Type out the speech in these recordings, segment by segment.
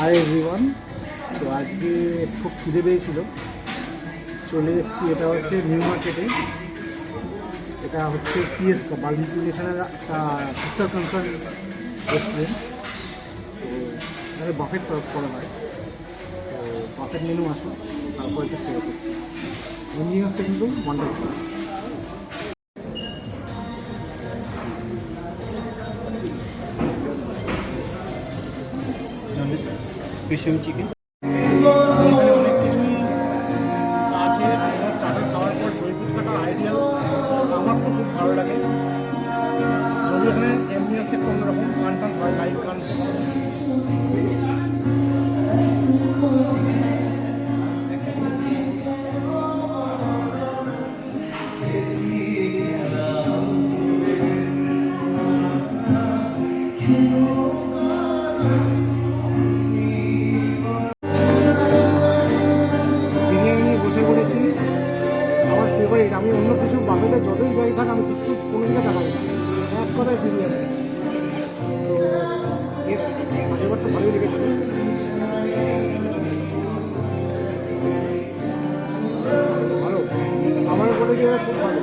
Hi everyone. তো আজকে খুব খিদে পেয়েছিল, চলে এসেছি। এটা হচ্ছে নিউ মার্কেটে, এটা হচ্ছে ফিয়েস্তা বার্বিকিউ নেশনের একটা সিস্টার কনসার্ন রেস্টুরেন্ট। তো এখানে বাফেট সার্ভ করা হয়। তো বাফেট মেনু আসুন, তারপর একটা শেয়ার করছি। ইঞ্জিনিয়ার্সটা কিন্তু ওয়ান্ডারফুল। ফিশিং চিকেন এখানে অনেক কিছুই আছে। স্টার্টার খাওয়ার পর দই ফুচকাটা আইডিয়াল, আমার তো খুব ভালো লাগে। যদি এখানে এমনি আসছে একটু অন্যরকম গান টান হয়, লাইভ গান। বিরিয়ানি নিয়ে বসে পড়েছি, আমার ফেভারিট। আমি অন্য কিছু বাফেতে যতই যাই থাক, আমি কিচ্ছু কোনো দিকে দেখাবো না, এক কথায় বিরিয়ানি। তো টেস্ট আগেরবার তো ভালোই লেগেছিল। ভালো, আমার পরে গিয়ে খুব ভালো।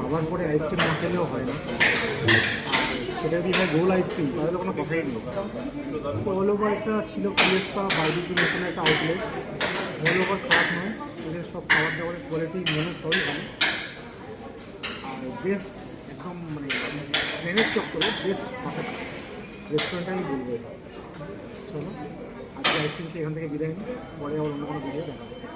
আমার পরে আইসক্রিম না খেলেও হয় না, সেটা যদি হয় গোল আইসক্রিম, তাহলে কোনো কথাই নেই। তো অল ওভার একটা ছিল ফিয়েস্তা বার্বিকিউ নেশনের একটা আউটলেট। অল ওভার খারাপ নয়, এদের সব খাবার দাবারের কোয়ালিটি মেনু সবই ভালো। আর বেস্ট একদম মানে ট্রেনের চক্করে বেস্ট পারফেক্ট রেস্টুরেন্ট আমি বলবো এটা। চলো আজকে আইসক্রিমকে এখান থেকে বিদায় নিই, পরে আবার অন্য কোনো ভিডিও দেখা হচ্ছে।